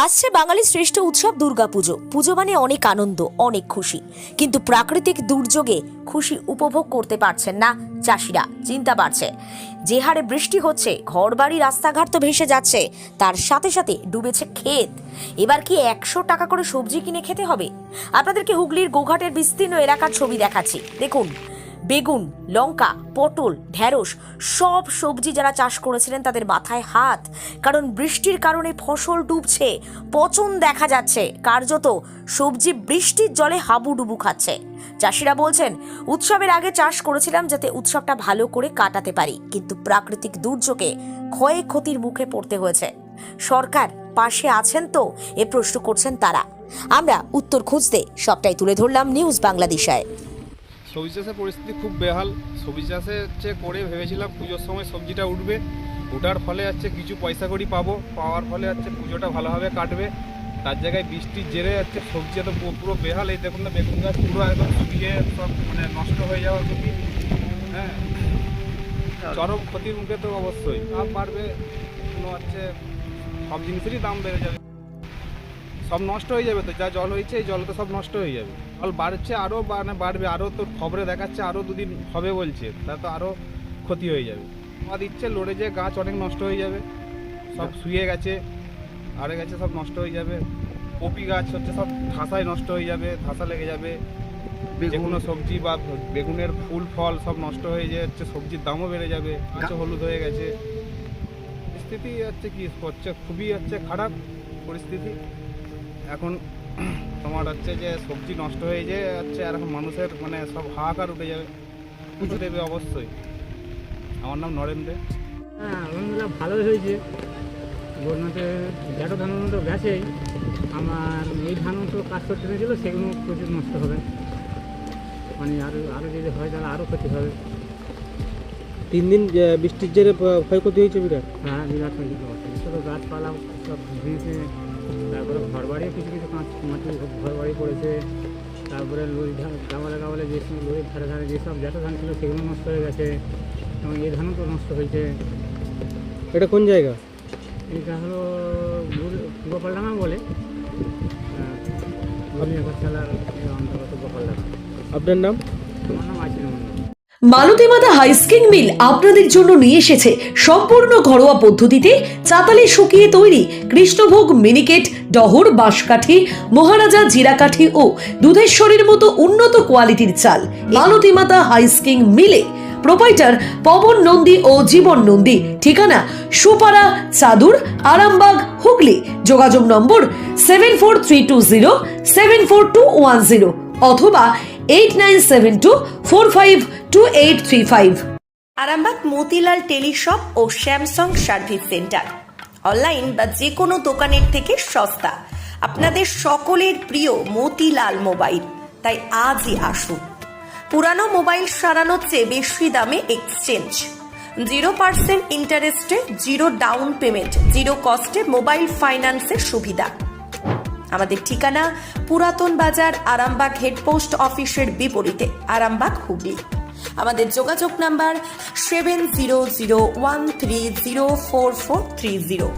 আসছে বাঙালির শ্রেষ্ঠ উৎসব দুর্গাপুজো। পুজো মানে অনেক আনন্দ, অনেক খুশি, কিন্তু প্রাকৃতিক দুর্যোগে খুশি উপভোগ করতে পারছেন না চাষিরা। চিন্তা বাড়ছে, যে হারে বৃষ্টি হচ্ছে ঘরবাড়ি রাস্তাঘাট তো ভেসে যাচ্ছে, তার সাথে সাথে ডুবেছে ক্ষেত। এবার কি 100 টাকা করে সবজি কিনে খেতে হবে? আপনাদেরকে হুগলির গোঘাটের বিস্তীর্ণ এলাকার ছবি দেখাচ্ছি। দেখুন, বেগুন, লঙ্কা, পটল, ঢেঁড়স সব সবজি যারা চাষ করেছিলেন তাদের মাথায় হাত, কারণ বৃষ্টির কারণে ফসল ডুবছে, পচন দেখা যাচ্ছে। কার্যত সবজি বৃষ্টির জলে হাবুডুবু খাচ্ছে। চাষিরা বলছেন, উৎসবের আগে চাষ করেছিলাম যাতে উৎসবটা ভালো করে কাটাতে পারি, কিন্তু প্রাকৃতিক দুর্যোগে ক্ষয়ক্ষতির মুখে পড়তে হয়েছে। সরকার পাশে আছেন তো, এ প্রশ্ন করছেন তারা। আমরা উত্তর খুঁজতে সবটাই তুলে ধরলাম নিউজ বাংলাদেশায়। সবজি চাষের পরিস্থিতি খুব বেহাল। সবজি চাষে করে ভেবেছিলাম পুজোর সময় সবজিটা উঠবে, ওঠার ফলে কিছু পয়সা কড়ি পাওয়ার ফলে পুজোটা ভালোভাবে কাটবে। তার জায়গায় বৃষ্টির জেরে সবজি তো পুরো বেহাল। এই দেখুন না, বেগুন গাছ পুরো একদম শুকিয়ে সব নষ্ট হয়ে যাওয়ার মতো। হ্যাঁ, চরম ক্ষতির মুখে তো অবশ্যই। দাম বাড়বে, সব জিনিসেরই দাম বেড়ে যাবে, সব নষ্ট হয়ে যাবে। তো যা জল হয়েছে এই জল তো সব নষ্ট হয়ে যাবে। জল বাড়ছে আরও, বাড়বে আরও, তো খবরে দেখাচ্ছে আরও 2 দিন হবে বলছে, তা তো আরও ক্ষতি হয়ে যাবে। দিচ্ছে লড়ে যে গাছ অনেক নষ্ট হয়ে যাবে, সব শুয়ে গেছে, আরে গেছে, সব নষ্ট হয়ে যাবে। কপি গাছ সব ধাসায় নষ্ট হয়ে যাবে, ধাসা লেগে যাবে। যে কোনো সবজি বা বেগুনের ফুল ফল সব নষ্ট হয়ে যাচ্ছে, সবজির দামও বেড়ে যাবে, গাছও হলুদ হয়ে গেছে। পরিস্থিতি কি হচ্ছে, খুবই খারাপ পরিস্থিতি। এখন তোমার যে সবজি নষ্ট হয়ে যায় আর এখন মানুষের সব হাহাকার উঠে যাবে, পুজো দেবে অবশ্যই। আমার নাম নরেন দে। হ্যাঁ, আলহামদুলিল্লাহ ভালোই হয়েছে। বন্যাতে যেটা ধান তো গেছেই, আমার এই ধানও তো কাজ করতে হয়েছিল, সেগুলো প্রচুর নষ্ট হবে। আরও যদি হয় তাহলে আরও ক্ষতি হবে। 3 দিন বৃষ্টির জেরে ক্ষয়ক্ষতি হয়েছে বিরাট। হ্যাঁ, বিরাট হয়েছে। ছোটো গাছপালা সব ভেঙেছে, তারপরে ঘরবাড়িও কিছু কিছু মাটি ঘরবাড়ি পড়েছে। তারপরে লরি গাওয়ালে যেসব লরির ধারে যেসব যেটা ধান ছিল সেগুলো নষ্ট হয়ে গেছে, এবং এই ধানও তো নষ্ট হয়েছে। এটা কোন জায়গা? এটা হলো গোপালডাঙ্গা বলে, খেলার অন্তর্গত গোপালডাঙ্গা। আপনার নাম? আমার নাম আশির মন্ডল। মালতী মাতা হাইস্কিং মিল আপনাদের জন্য নিয়ে এসেছে সম্পূর্ণ ঘরোয়া পদ্ধতিতে চাতালে শুকিয়ে তৈরি কৃষ্ণভোগ মিনিকেট, ডহর, বাঁশকাঠি, মহারাজা জিরাকাঠি ও দুধেশ্বরীর মতো উন্নত কোয়ালিটির চাল। মালতী মাতা হাইস্কিং মিলে প্রোপাইটার পবন নন্দী ও জীবন নন্দী। ঠিকানা সুপারা, চাদুর, আরামবাগ, হুগলি। যোগাযোগ নম্বর 7432074210 অথবা 8972452835। আরামবাগ মতিলাল টেলিশপ ও স্যামসাং সার্ভিস সেন্টার, অনলাইন বা যে কোনো দোকানের থেকে সস্তা। আপনাদের সকলের প্রিয় মতিলাল মোবাইল, তাই আজই আসুন। পুরানো মোবাইল সারানোর চেয়ে বেশি দামে এক্সচেঞ্জ, 0% ইন্টারেস্টে, 0 ডাউন পেমেন্ট, 0 কস্টে মোবাইল ফাইন্যান্সের সুবিধা। আমাদের ঠিকানা পুরাতন বাজার, আরামবাগ হেডপোস্ট অফিসের বিপরীতে, আরামবাগ, হুগলি। আমাদের যোগাযোগ নাম্বার 7001304430।